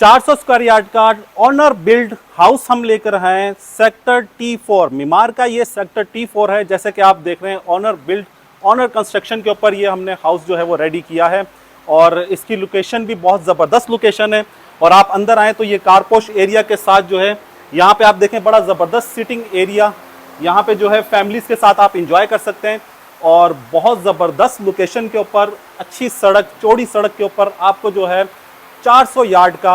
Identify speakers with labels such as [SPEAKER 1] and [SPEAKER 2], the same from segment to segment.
[SPEAKER 1] 400 square yard का honour build house हम लेकर आए हैं सेक्टर T4 मीमार का। ये सेक्टर T4 है, जैसे कि आप देख रहे हैं ऑनर बिल्ड ऑनर कंस्ट्रक्शन के ऊपर ये हमने हाउस जो है वो रेडी किया है। और इसकी लोकेशन भी बहुत ज़बरदस्त लोकेशन है। और आप अंदर आएँ तो ये कारपोश एरिया के साथ जो है यहाँ पे आप देखें बड़ा ज़बरदस्त सिटिंग एरिया, यहाँ पे जो है फैमिलीज़ के साथ आप इंजॉय कर सकते हैं। और बहुत ज़बरदस्त लोकेशन के ऊपर अच्छी सड़क, चौड़ी सड़क के ऊपर आपको जो है 400 यार्ड का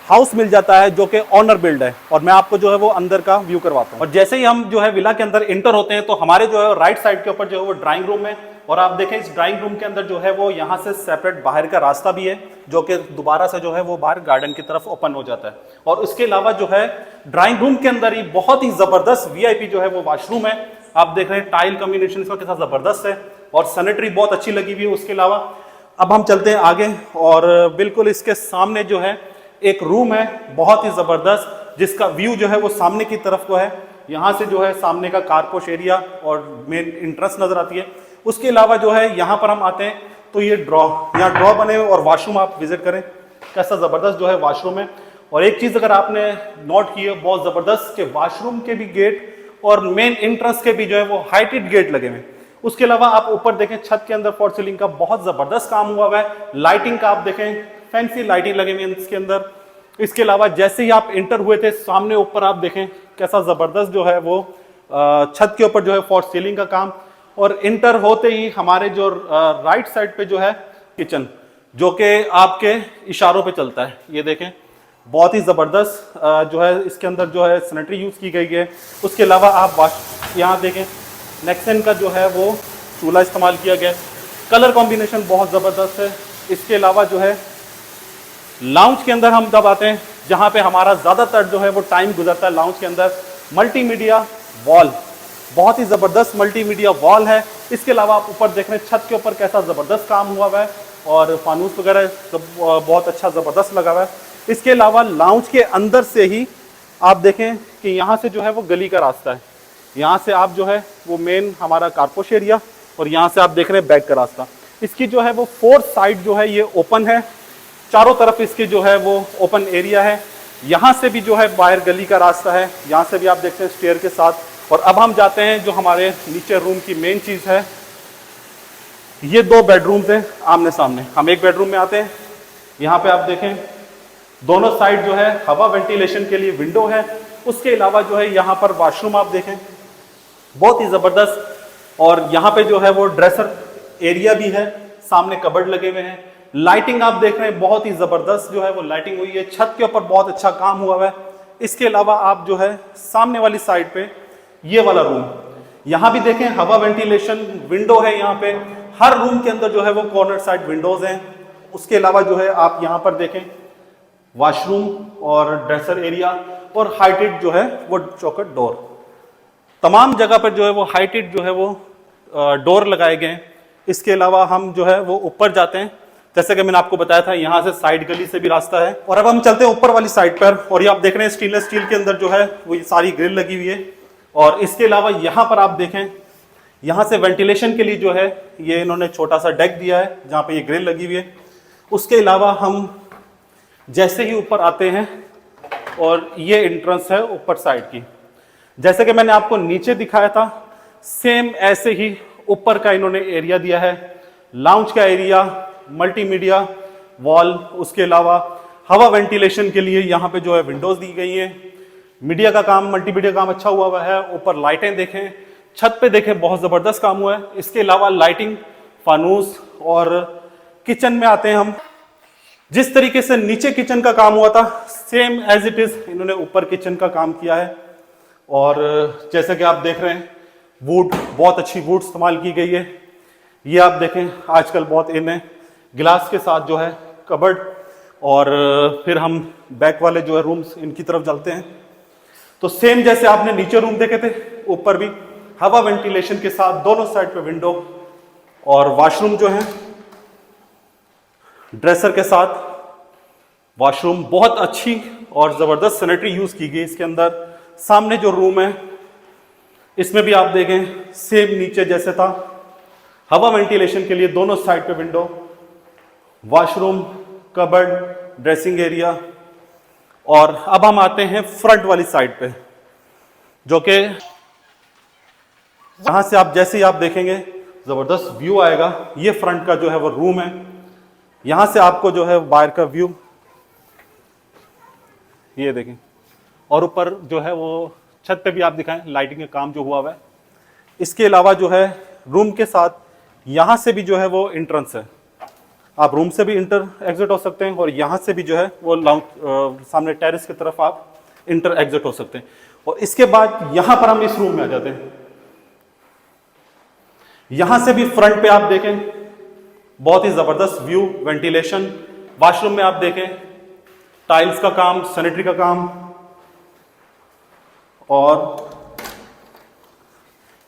[SPEAKER 1] हाउस मिल जाता है जो कि ऑनर बिल्ड है। और मैं आपको जो है वो अंदर का व्यू करवाता हूँ। और जैसे ही हम जो है विला के अंदर इंटर होते हैं तो हमारे जो है राइट साइड के ऊपर जो है वो ड्राइंग रूम है। और आप देखें इस ड्राइंग रूम के अंदर जो है वो यहाँ से सेपरेट बाहर का रास्ता भी है जो कि दोबारा से जो है वो बाहर गार्डन की तरफ ओपन हो जाता है। और उसके अलावा जो है ड्राइंग रूम के अंदर ही बहुत ही ज़बरदस्त वीआईपी जो है वो वॉशरूम है। आप देख रहे हैं टाइल कॉम्बिनेशन इसका कितना ज़बरदस्त है और सैनिटरी बहुत अच्छी लगी हुई है। उसके अलावा अब हम चलते हैं आगे और बिल्कुल इसके सामने जो है एक रूम है बहुत ही ज़बरदस्त, जिसका व्यू जो है वो सामने की तरफ को है। यहाँ से जो है सामने का कारपोश एरिया और मेन इंट्रेंस नज़र आती है। उसके अलावा जो है यहाँ पर हम आते हैं तो ये यहाँ ड्रॉ बने हुए और वॉशरूम आप विजिट करें, कैसा ज़बरदस्त जो है वॉशरूम है। और एक चीज़ अगर आपने नोट की है बहुत ज़बरदस्त कि वॉशरूम के भी गेट और मेन इंट्रेंस के भी जो है वो हाइटेड गेट लगे हुए हैं। उसके अलावा आप ऊपर देखें छत के अंदर फॉर सीलिंग का बहुत ज़बरदस्त काम हुआ हुआ है। लाइटिंग का आप देखें फैंसी लाइटिंग लगे हुई है इसके अंदर। इसके अलावा जैसे ही आप इंटर हुए थे सामने ऊपर आप देखें कैसा ज़बरदस्त जो है वो छत के ऊपर जो है फॉर सीलिंग का काम। और इंटर होते ही हमारे जो राइट साइड पे जो है किचन जो कि आपके इशारों पे चलता है। ये देखें बहुत ही ज़बरदस्त जो है इसके अंदर जो है सैनिटरी यूज़ की गई है। उसके अलावा आप यहाँ देखें नेक्सन का जो है वो चूल्हा इस्तेमाल किया गया है। कलर कॉम्बिनेशन बहुत ज़बरदस्त है। इसके अलावा जो है लाउंज के अंदर हम तब आते हैं जहाँ पे हमारा ज़्यादातर जो है वो टाइम गुजरता है। लाउंज के अंदर मल्टीमीडिया वॉल, बहुत ही ज़बरदस्त मल्टीमीडिया वॉल है। इसके अलावा आप ऊपर देख रहे हैं छत के ऊपर कैसा ज़बरदस्त काम हुआ हुआ है और फानूस वगैरह सब बहुत अच्छा ज़बरदस्त लगा हुआ है। इसके अलावा लाउंज के अंदर से ही आप देखें कि यहाँ से जो है वो गली का रास्ता है। यहाँ से आप जो है वो मेन हमारा कारपोश एरिया और यहाँ से आप देख रहे हैं बैक का रास्ता। इसकी जो है वो 4 साइड जो है ये ओपन है, चारों तरफ इसके जो है वो ओपन एरिया है। यहाँ से भी जो है बाहर गली का रास्ता है, यहाँ से भी आप देखते हैं स्टेयर के साथ। और अब हम जाते हैं जो हमारे नीचे रूम की मेन चीज़ है, ये 2 बेडरूम्स हैं आमने सामने। हम एक बेडरूम में आते हैं, यहाँ पे आप देखें दोनों साइड जो है हवा वेंटिलेशन के लिए विंडो है। उसके अलावा जो है यहाँ पर वॉशरूम आप देखें बहुत ही ज़बरदस्त। और यहाँ पे जो है वो ड्रेसर एरिया भी है, सामने कबर्ड लगे हुए हैं। लाइटिंग आप देख रहे हैं बहुत ही ज़बरदस्त जो है वो लाइटिंग हुई है। छत के ऊपर बहुत अच्छा काम हुआ हुआ है। इसके अलावा आप जो है सामने वाली साइड पे ये वाला रूम, यहाँ भी देखें हवा वेंटिलेशन विंडो है। यहाँ पे हर रूम के अंदर जो है वो कॉर्नर साइड विंडोज़ हैं। उसके अलावा जो है आप यहाँ पर देखें वॉशरूम और ड्रेसर एरिया और हाइटेड जो है वो चौखट डोर, तमाम जगह पर जो है वो हाइटेड जो है वो डोर लगाए गए हैं। इसके अलावा हम जो है वो ऊपर जाते हैं, जैसे कि मैंने आपको बताया था यहाँ से साइड गली से भी रास्ता है। और अब हम चलते हैं ऊपर वाली साइड पर और ये आप देख रहे हैं स्टेनलेस स्टील के अंदर जो है वो ये सारी ग्रिल लगी हुई है। और इसके अलावा यहाँ पर आप देखें यहाँ से वेंटिलेशन के लिए जो है ये इन्होंने छोटा सा डेक दिया है जहाँ पे ये ग्रिल लगी हुई है। उसके अलावा हम जैसे ही ऊपर आते हैं और ये एंट्रेंस है ऊपर साइड की, जैसे कि मैंने आपको नीचे दिखाया था सेम ऐसे ही ऊपर का इन्होंने एरिया दिया है। लाउंज का एरिया, मल्टीमीडिया वॉल, उसके अलावा हवा वेंटिलेशन के लिए यहाँ पे जो है विंडोज दी गई हैं। मीडिया का काम, मल्टीमीडिया काम अच्छा हुआ हुआ है। ऊपर लाइटें देखें, छत पे देखें बहुत ज़बरदस्त काम हुआ है। इसके अलावा लाइटिंग, फानूस। और किचन में आते हैं हम, जिस तरीके से नीचे किचन का काम हुआ था सेम एज इट इज़ इन्होंने ऊपर किचन का काम किया है। और जैसे कि आप देख रहे हैं वुड, बहुत अच्छी वुड इस्तेमाल की गई है। ये आप देखें आजकल बहुत इन है, गिलास के साथ जो है कबर्ड। और फिर हम बैक वाले जो है रूम्स इनकी तरफ चलते हैं तो सेम जैसे आपने नीचे रूम देखे थे ऊपर भी हवा वेंटिलेशन के साथ दोनों साइड पे विंडो और वॉशरूम जो है ड्रेसर के साथ। वॉशरूम बहुत अच्छी और ज़बरदस्त सैनिटरी यूज़ की गई इसके अंदर। सामने जो रूम है इसमें भी आप देखें सेम नीचे जैसे था, हवा वेंटिलेशन के लिए दोनों साइड पे window, washroom, cupboard, dressing area. और अब हम आते हैं फ्रंट वाली साइड पे, जो कि यहां से आप जैसे ही आप देखेंगे जबरदस्त व्यू आएगा। ये फ्रंट का जो है वो रूम है। यहां से आपको जो है बाहर का व्यू ये देखें, और ऊपर जो है वो छत पे भी आप दिखाएं लाइटिंग का काम जो हुआ हुआ है। इसके अलावा जो है रूम के साथ यहां से भी जो है वो एंट्रेंस है, आप रूम से भी इंटर एग्जिट हो सकते हैं और यहां से भी जो है वो लाउंज सामने टेरेस की तरफ आप इंटर एग्जिट हो सकते हैं। और इसके बाद यहां पर हम इस रूम में आ जाते हैं। यहां से भी फ्रंट पे आप देखें बहुत ही जबरदस्त व्यू, वेंटिलेशन। वॉशरूम में आप देखें टाइल्स का काम, सैनिटरी का काम, और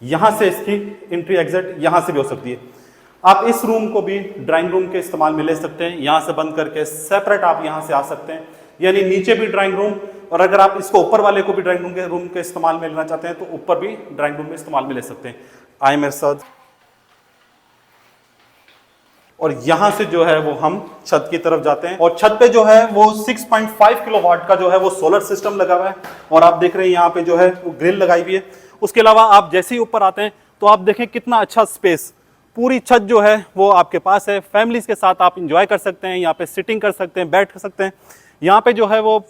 [SPEAKER 1] यहां से इसकी एंट्री एग्जिट यहां से भी हो सकती है। आप इस रूम को भी ड्राइंग रूम के इस्तेमाल में ले सकते हैं, यहां से बंद करके सेपरेट आप यहां से आ सकते हैं, यानी नीचे भी ड्राइंग रूम, और अगर आप इसको ऊपर वाले को भी ड्राइंग रूम के इस्तेमाल में लेना चाहते हैं तो ऊपर भी ड्राइंग रूम में इस्तेमाल में ले सकते हैं। आए मेरे साथ। और यहां से जो है वो हम छत की तरफ जाते हैं, और छत पे जो है वो 6.5 किलोवाट का जो है वो सोलर सिस्टम लगा हुआ है, और आप देख रहे हैं यहाँ पे जो है वो ग्रिल लगाई हुई है। उसके अलावा आप जैसे ही ऊपर आते हैं तो आप देखें कितना अच्छा स्पेस, पूरी छत जो है वो आपके पास है। फैमिलीज के साथ आप इंजॉय कर सकते हैं, यहाँ पे सिटिंग कर सकते हैं, बैठ सकते हैं। यहाँ पे जो है वो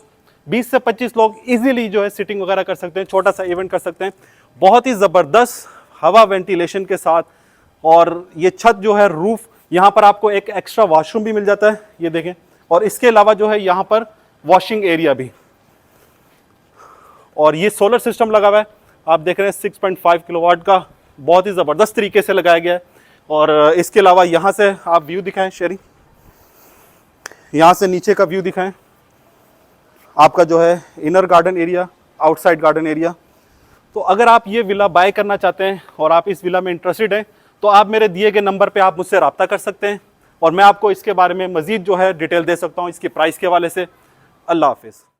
[SPEAKER 1] 20 से 25 लोग इजीली जो है सिटिंग वगैरह कर सकते हैं, छोटा सा इवेंट कर सकते हैं, बहुत ही ज़बरदस्त हवा वेंटिलेशन के साथ। और ये छत जो है रूफ, यहाँ पर आपको एक एक्स्ट्रा वॉशरूम भी मिल जाता है, ये देखें। और इसके अलावा जो है यहाँ पर वॉशिंग एरिया भी, और ये सोलर सिस्टम लगा हुआ है, आप देख रहे हैं 6.5 किलोवाट का, बहुत ही ज़बरदस्त तरीके से लगाया गया है। और इसके अलावा यहाँ से आप व्यू दिखाएं शेरी, यहाँ से नीचे का व्यू दिखाएं, आपका जो है inner garden area, outside garden area. तो अगर आप ये विला बाय करना चाहते हैं और आप इस विला में इंटरेस्टेड हैं तो आप मेरे दिए गए नंबर पे आप मुझसे रब्ता कर सकते हैं, और मैं आपको इसके बारे में मज़ीद जो है डिटेल दे सकता हूँ इसकी प्राइस के हवाले से। अल्लाह हाफिज़।